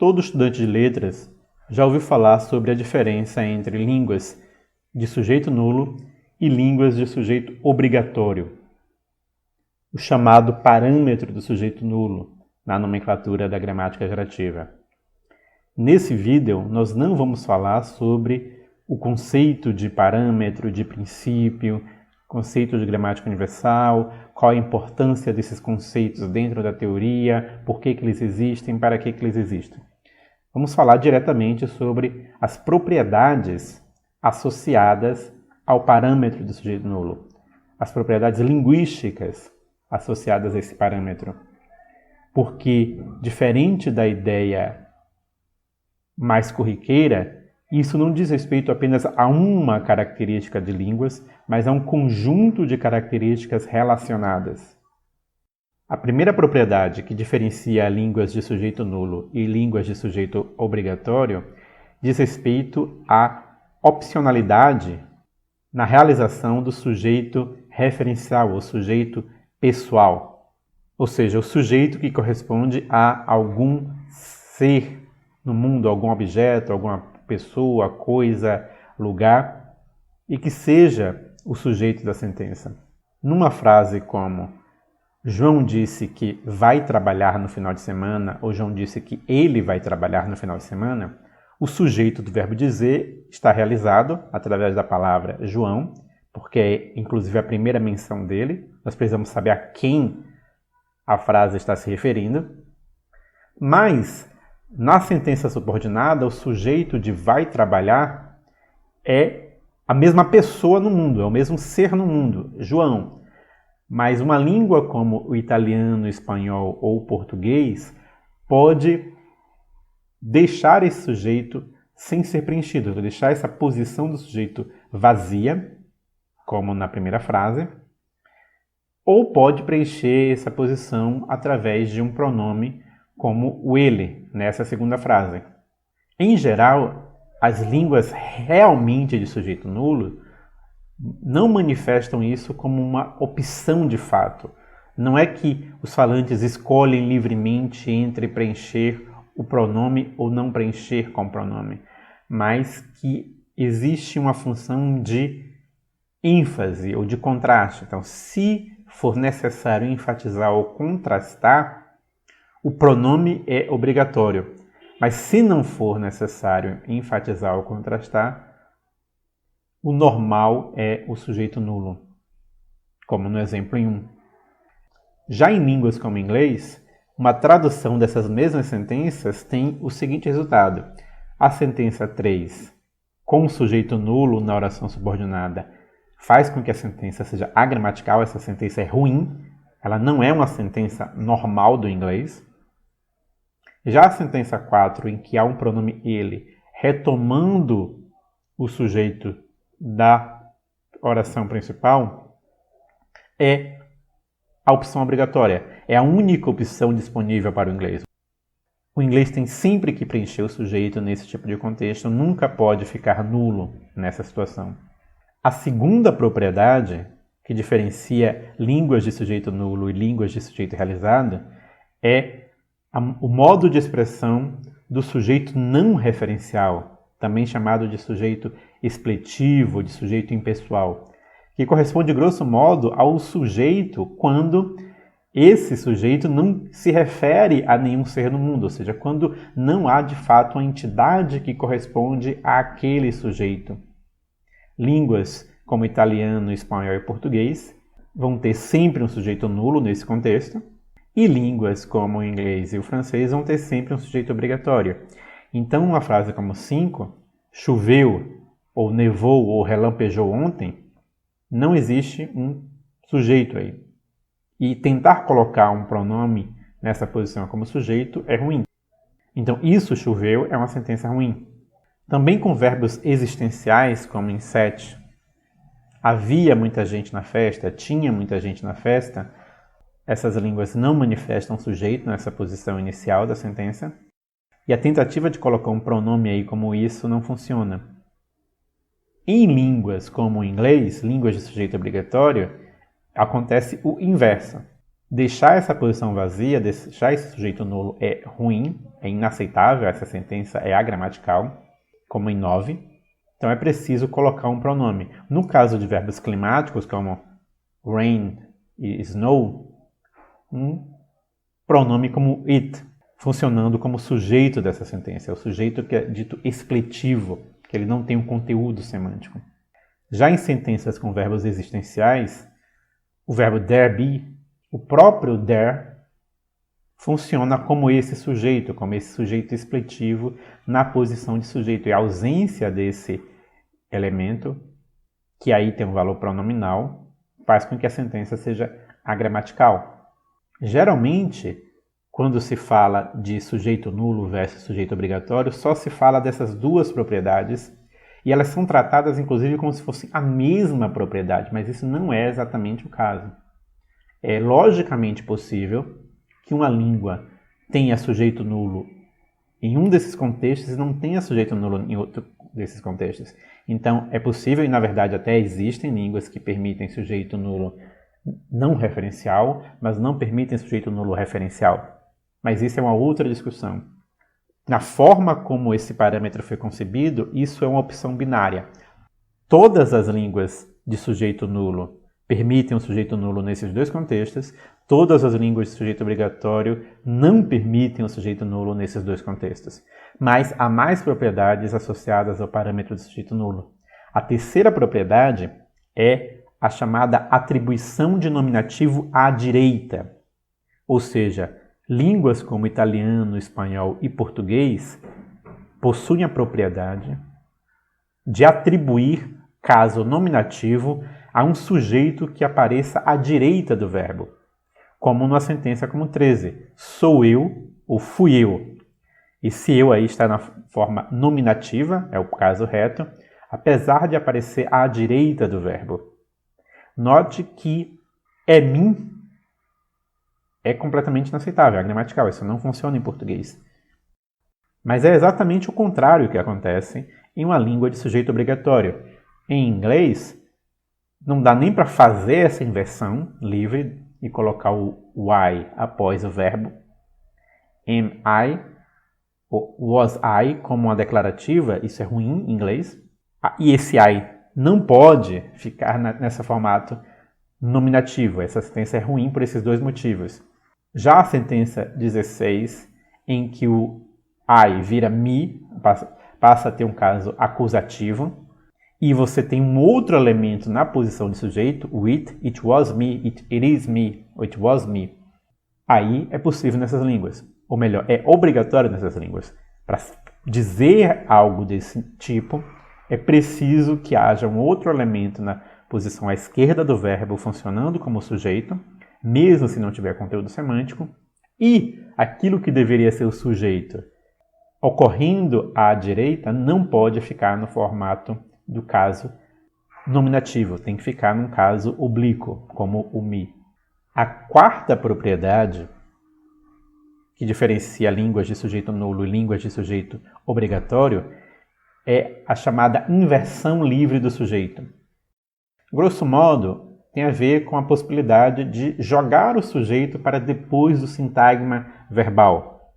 Todo estudante de letras já ouviu falar sobre a diferença entre línguas de sujeito nulo e línguas de sujeito obrigatório, o chamado parâmetro do sujeito nulo, na nomenclatura da gramática gerativa. Nesse vídeo, nós não vamos falar sobre o conceito de parâmetro, de princípio, conceito de gramática universal, qual a importância desses conceitos dentro da teoria, por que eles existem, para que eles existem. Vamos falar diretamente sobre as propriedades associadas ao parâmetro do sujeito nulo, as propriedades linguísticas associadas a esse parâmetro. Porque, diferente da ideia mais corriqueira, isso não diz respeito apenas a uma característica de línguas, mas a um conjunto de características relacionadas. A primeira propriedade que diferencia línguas de sujeito nulo e línguas de sujeito obrigatório diz respeito à opcionalidade na realização do sujeito referencial, ou sujeito pessoal, ou seja, o sujeito que corresponde a algum ser no mundo, algum objeto, alguma pessoa, coisa, lugar, e que seja o sujeito da sentença. Numa frase como João disse que vai trabalhar no final de semana, ou João disse que ele vai trabalhar no final de semana, o sujeito do verbo dizer está realizado através da palavra João, porque é inclusive a primeira menção dele. Nós precisamos saber a quem a frase está se referindo. Mas, na sentença subordinada, o sujeito de vai trabalhar é a mesma pessoa no mundo, é o mesmo ser no mundo, João. Mas uma língua como o italiano, o espanhol ou o português pode deixar esse sujeito sem ser preenchido, deixar essa posição do sujeito vazia, como na primeira frase, ou pode preencher essa posição através de um pronome como o ele, nessa segunda frase. Em geral, as línguas realmente de sujeito nulo não manifestam isso como uma opção de fato. Não é que os falantes escolhem livremente entre preencher o pronome ou não preencher com o pronome, mas que existe uma função de ênfase ou de contraste. Então, se for necessário enfatizar ou contrastar, o pronome é obrigatório. Mas se não for necessário enfatizar ou contrastar, o normal é o sujeito nulo, como no exemplo em 1. Já em línguas como o inglês, uma tradução dessas mesmas sentenças tem o seguinte resultado. A sentença 3, com o sujeito nulo na oração subordinada, faz com que a sentença seja agramatical. Essa sentença é ruim, ela não é uma sentença normal do inglês. Já a sentença 4, em que há um pronome ele, retomando o sujeito da oração principal, é a opção obrigatória. É a única opção disponível para o inglês. O inglês tem sempre que preencher o sujeito nesse tipo de contexto, nunca pode ficar nulo nessa situação. A segunda propriedade, que diferencia línguas de sujeito nulo e línguas de sujeito realizado, é o modo de expressão do sujeito não referencial, também chamado de sujeito expletivo, de sujeito impessoal, que corresponde, grosso modo, ao sujeito quando esse sujeito não se refere a nenhum ser no mundo, ou seja, quando não há de fato uma entidade que corresponde àquele sujeito. Línguas como italiano, espanhol e português vão ter sempre um sujeito nulo nesse contexto, e línguas como o inglês e o francês vão ter sempre um sujeito obrigatório. Então, uma frase como 5, choveu, ou nevou, ou relampejou ontem, não existe um sujeito aí. E tentar colocar um pronome nessa posição como sujeito é ruim. Então, isso choveu é uma sentença ruim. Também com verbos existenciais, como em 7, havia muita gente na festa, tinha muita gente na festa, essas línguas não manifestam sujeito nessa posição inicial da sentença. E a tentativa de colocar um pronome aí como isso não funciona. Em línguas como o inglês, línguas de sujeito obrigatório, acontece o inverso. Deixar essa posição vazia, deixar esse sujeito nulo é ruim, é inaceitável, essa sentença é agramatical, como em 9. Então é preciso colocar um pronome. No caso de verbos climáticos, como rain e snow, um pronome como it, funcionando como sujeito dessa sentença. É o sujeito que é dito expletivo, que ele não tem um conteúdo semântico. Já em sentenças com verbos existenciais, o verbo there be, o próprio there, funciona como esse sujeito expletivo na posição de sujeito. E a ausência desse elemento, que aí tem um valor pronominal, faz com que a sentença seja agramatical. Geralmente, quando se fala de sujeito nulo versus sujeito obrigatório, só se fala dessas duas propriedades e elas são tratadas, inclusive, como se fossem a mesma propriedade, mas isso não é exatamente o caso. É logicamente possível que uma língua tenha sujeito nulo em um desses contextos e não tenha sujeito nulo em outro desses contextos. Então, é possível, e na verdade até existem línguas que permitem sujeito nulo não referencial, mas não permitem sujeito nulo referencial. Mas isso é uma outra discussão. Na forma como esse parâmetro foi concebido, isso é uma opção binária. Todas as línguas de sujeito nulo permitem um sujeito nulo nesses dois contextos, todas as línguas de sujeito obrigatório não permitem um sujeito nulo nesses dois contextos. Mas há mais propriedades associadas ao parâmetro de sujeito nulo. A terceira propriedade é a chamada atribuição de nominativo à direita. Ou seja, línguas como italiano, espanhol e português possuem a propriedade de atribuir caso nominativo a um sujeito que apareça à direita do verbo, como numa sentença como 13. Sou eu ou fui eu. Esse eu aí está na forma nominativa, é o caso reto, apesar de aparecer à direita do verbo. Note que é mim é completamente inaceitável, é gramatical, isso não funciona em português. Mas é exatamente o contrário que acontece em uma língua de sujeito obrigatório. Em inglês, não dá nem para fazer essa inversão livre e colocar o I após o verbo am I ou was I como uma declarativa, isso é ruim em inglês. E esse I não pode ficar nesse formato nominativo, essa sentença é ruim por esses dois motivos. Já a sentença 16, em que o I vira me, passa a ter um caso acusativo, e você tem um outro elemento na posição de sujeito, o it was me, it is me, ou it was me. Aí é possível nessas línguas, ou melhor, é obrigatório nessas línguas. Para dizer algo desse tipo, é preciso que haja um outro elemento na posição à esquerda do verbo funcionando como sujeito, mesmo se não tiver conteúdo semântico, e aquilo que deveria ser o sujeito ocorrendo à direita não pode ficar no formato do caso nominativo, tem que ficar num caso oblíquo, como o me. A quarta propriedade que diferencia línguas de sujeito nulo e línguas de sujeito obrigatório é a chamada inversão livre do sujeito. Grosso modo, tem a ver com a possibilidade de jogar o sujeito para depois do sintagma verbal.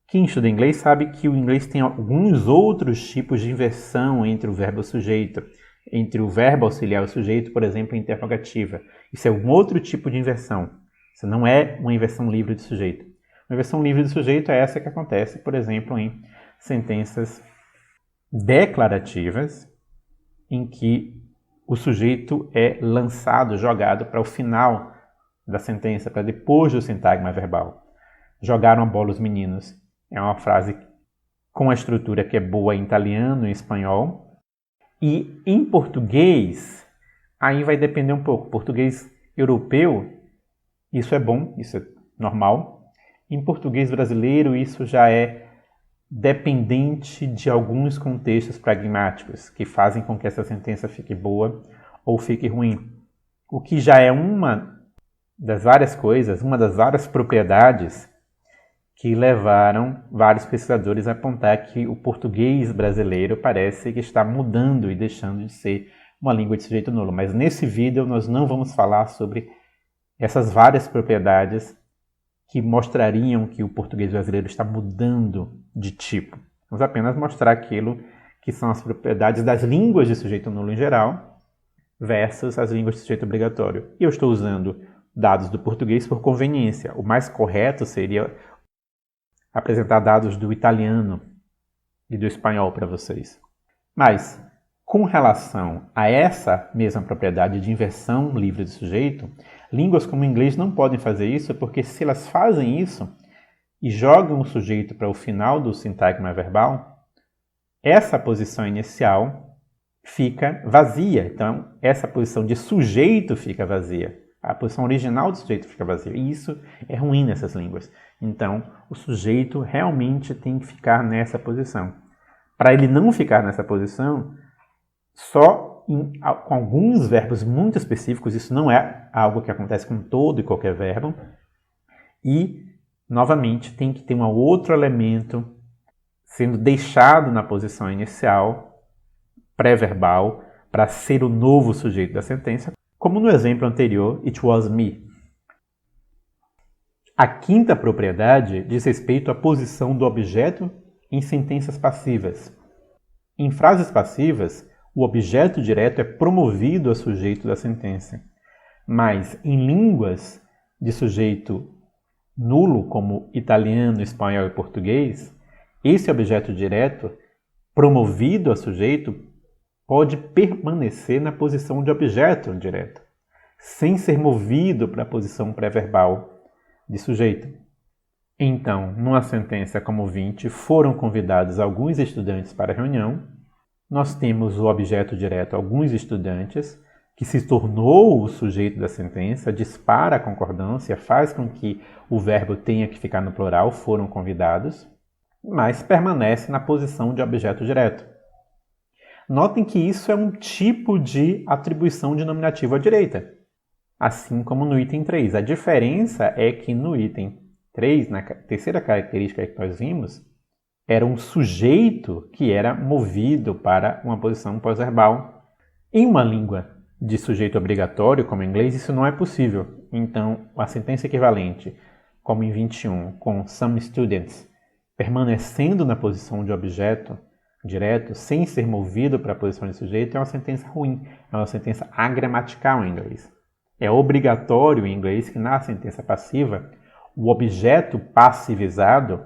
Quem estuda inglês sabe que o inglês tem alguns outros tipos de inversão entre o verbo e o sujeito, entre o verbo auxiliar e o sujeito, por exemplo, interrogativa. Isso é um outro tipo de inversão. Isso não é uma inversão livre de sujeito. Uma inversão livre de sujeito é essa que acontece, por exemplo, em sentenças declarativas, em que o sujeito é lançado, jogado para o final da sentença, para depois do sintagma verbal. Jogaram a bola os meninos. É uma frase com a estrutura que é boa em italiano e espanhol. E em português, aí vai depender um pouco. Português europeu, isso é bom, isso é normal. Em português brasileiro, isso já é dependente de alguns contextos pragmáticos que fazem com que essa sentença fique boa ou fique ruim. O que já é uma das várias coisas, uma das várias propriedades que levaram vários pesquisadores a apontar que o português brasileiro parece que está mudando e deixando de ser uma língua de sujeito nulo. Mas nesse vídeo nós não vamos falar sobre essas várias propriedades que mostrariam que o português brasileiro está mudando de tipo. Vamos apenas mostrar aquilo que são as propriedades das línguas de sujeito nulo em geral versus as línguas de sujeito obrigatório. E eu estou usando dados do português por conveniência. O mais correto seria apresentar dados do italiano e do espanhol para vocês. Mas, com relação a essa mesma propriedade de inversão livre do sujeito, línguas como o inglês não podem fazer isso, porque se elas fazem isso e jogam o sujeito para o final do sintagma verbal, essa posição inicial fica vazia. Então, essa posição de sujeito fica vazia. A posição original do sujeito fica vazia. E isso é ruim nessas línguas. Então, o sujeito realmente tem que ficar nessa posição. Para ele não ficar nessa posição, só com alguns verbos muito específicos, isso não é algo que acontece com todo e qualquer verbo. E, novamente, tem que ter um outro elemento sendo deixado na posição inicial, pré-verbal, para ser o novo sujeito da sentença, como no exemplo anterior, it was me. A quinta propriedade diz respeito à posição do objeto em sentenças passivas. Em frases passivas, o objeto direto é promovido a sujeito da sentença, mas em línguas de sujeito nulo, como italiano, espanhol e português, esse objeto direto, promovido a sujeito, pode permanecer na posição de objeto direto, sem ser movido para a posição pré-verbal de sujeito. Então, numa sentença como 20, foram convidados alguns estudantes para a reunião. Nós temos o objeto direto, alguns estudantes, que se tornou o sujeito da sentença, dispara a concordância, faz com que o verbo tenha que ficar no plural, foram convidados, mas permanece na posição de objeto direto. Notem que isso é um tipo de atribuição de nominativo à direita, assim como no item 3. A diferença é que no item 3, na terceira característica que nós vimos, era um sujeito que era movido para uma posição pós-verbal. Em uma língua de sujeito obrigatório, como em inglês, isso não é possível. Então, a sentença equivalente, como em 21, com some students, permanecendo na posição de objeto direto, sem ser movido para a posição de sujeito, é uma sentença ruim, é uma sentença agramatical em inglês. É obrigatório em inglês que na sentença passiva, o objeto passivizado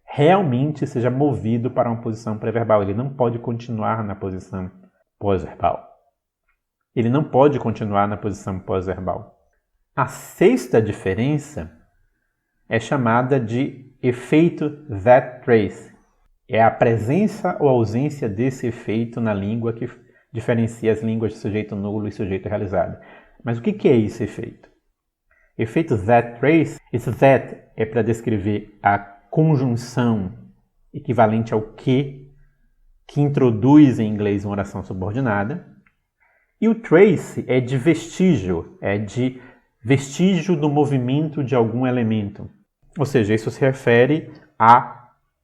realmente seja movido para uma posição pré-verbal. Ele não pode continuar na posição pós-verbal. Ele não pode continuar na posição pós-verbal. A sexta diferença é chamada de efeito that trace. É a presença ou ausência desse efeito na língua que diferencia as línguas de sujeito nulo e sujeito realizado. Mas o que é esse efeito? Efeito that trace, esse that é para descrever a conjunção equivalente ao que introduz em inglês uma oração subordinada. E o trace é de vestígio, do movimento de algum elemento. Ou seja, isso se refere à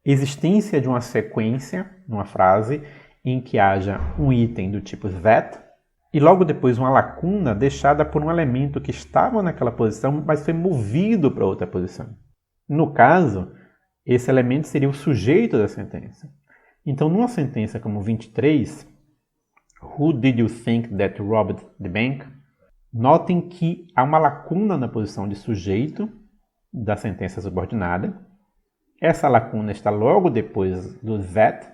existência de uma sequência, numa frase, em que haja um item do tipo that, e logo depois uma lacuna deixada por um elemento que estava naquela posição, mas foi movido para outra posição. No caso, esse elemento seria o sujeito da sentença. Então, numa sentença como 23, Who did you think that robbed the bank? Notem que há uma lacuna na posição de sujeito da sentença subordinada. Essa lacuna está logo depois do that,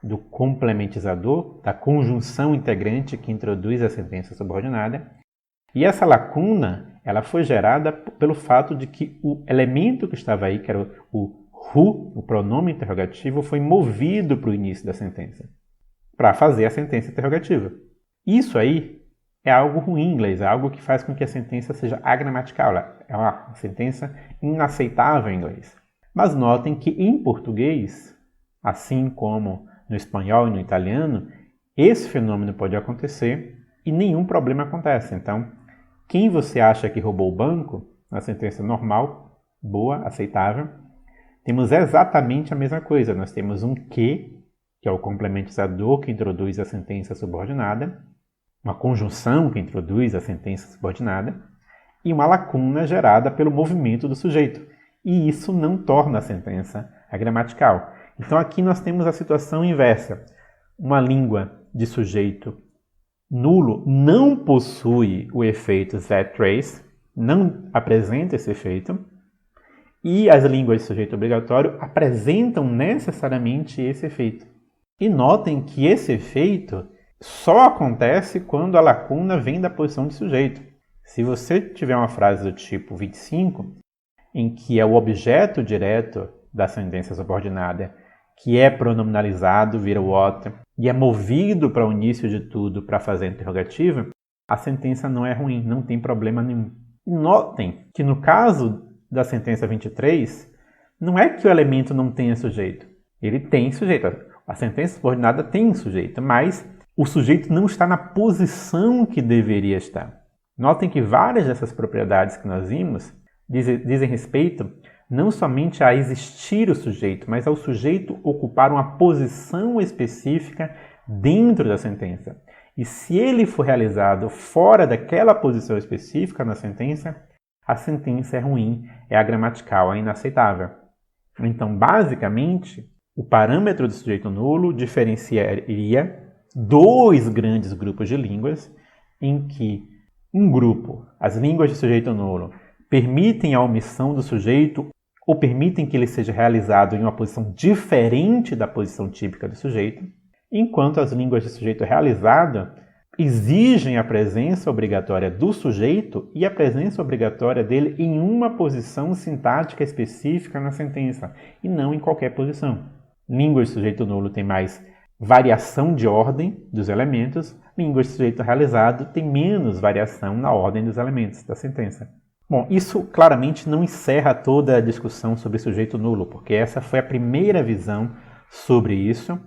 do complementizador, da conjunção integrante que introduz a sentença subordinada. E essa lacuna ela foi gerada pelo fato de que o elemento que estava aí, que era o who, o pronome interrogativo, foi movido para o início da sentença, para fazer a sentença interrogativa. Isso aí é algo ruim em inglês, é algo que faz com que a sentença seja agramatical, é uma sentença inaceitável em inglês. Mas notem que em português, assim como no espanhol e no italiano, esse fenômeno pode acontecer e nenhum problema acontece. Então, quem você acha que roubou o banco, na sentença normal, boa, aceitável, temos exatamente a mesma coisa. Nós temos um que é o complementizador que introduz a sentença subordinada, uma conjunção que introduz a sentença subordinada, e uma lacuna gerada pelo movimento do sujeito. E isso não torna a sentença agramatical. Então aqui nós temos a situação inversa. Uma língua de sujeito nulo não possui o efeito that-trace, não apresenta esse efeito, e as línguas de sujeito obrigatório apresentam necessariamente esse efeito. E notem que esse efeito só acontece quando a lacuna vem da posição de sujeito. Se você tiver uma frase do tipo 25, em que é o objeto direto da sentença subordinada, que é pronominalizado, vira what, e é movido para o início de tudo para fazer a interrogativa, a sentença não é ruim, não tem problema nenhum. E notem que no caso da sentença 23, não é que o elemento não tenha sujeito. Ele tem sujeito. A sentença subordinada tem sujeito, mas o sujeito não está na posição que deveria estar. Notem que várias dessas propriedades que nós vimos dizem respeito não somente a existir o sujeito, mas ao sujeito ocupar uma posição específica dentro da sentença. E se ele for realizado fora daquela posição específica na sentença, a sentença é ruim, é agramatical, é inaceitável. Então, basicamente, o parâmetro do sujeito nulo diferenciaria dois grandes grupos de línguas, em que um grupo, as línguas de sujeito nulo, permitem a omissão do sujeito ou permitem que ele seja realizado em uma posição diferente da posição típica do sujeito, enquanto as línguas de sujeito realizado exigem a presença obrigatória do sujeito e a presença obrigatória dele em uma posição sintática específica na sentença, e não em qualquer posição. Línguas de sujeito nulo tem mais variação de ordem dos elementos, línguas de sujeito realizado tem menos variação na ordem dos elementos da sentença. Bom, isso claramente não encerra toda a discussão sobre sujeito nulo, porque essa foi a primeira visão sobre isso,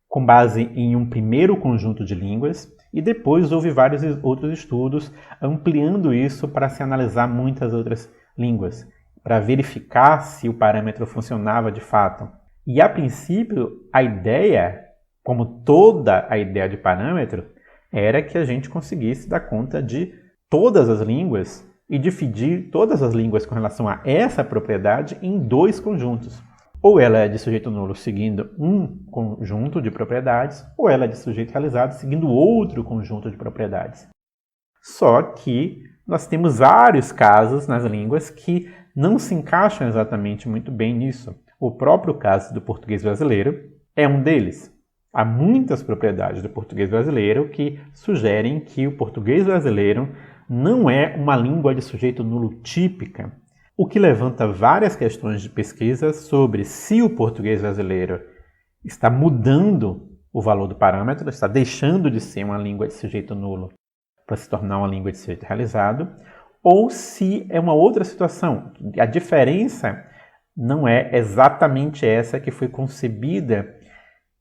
com base em um primeiro conjunto de línguas, e depois houve vários outros estudos ampliando isso para se analisar muitas outras línguas, para verificar se o parâmetro funcionava de fato. E a princípio, a ideia, como toda a ideia de parâmetro, era que a gente conseguisse dar conta de todas as línguas e dividir todas as línguas com relação a essa propriedade em dois conjuntos. Ou ela é de sujeito nulo seguindo um conjunto de propriedades, ou ela é de sujeito realizado seguindo outro conjunto de propriedades. Só que nós temos vários casos nas línguas que não se encaixam exatamente muito bem nisso. O próprio caso do português brasileiro é um deles. Há muitas propriedades do português brasileiro que sugerem que o português brasileiro não é uma língua de sujeito nulo típica, o que levanta várias questões de pesquisa sobre se o português brasileiro está mudando o valor do parâmetro, está deixando de ser uma língua de sujeito nulo para se tornar uma língua de sujeito realizado, ou se é uma outra situação. A diferença não é exatamente essa que foi concebida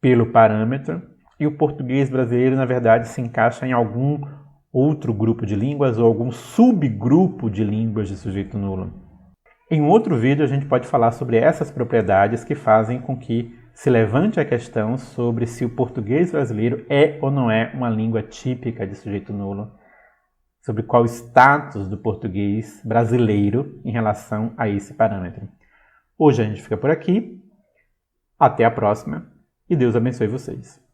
pelo parâmetro, e o português brasileiro, na verdade, se encaixa em algum outro grupo de línguas ou algum subgrupo de línguas de sujeito nulo. Em outro vídeo a gente pode falar sobre essas propriedades que fazem com que se levante a questão sobre se o português brasileiro é ou não é uma língua típica de sujeito nulo, sobre qual o status do português brasileiro em relação a esse parâmetro. Hoje a gente fica por aqui, até a próxima e Deus abençoe vocês.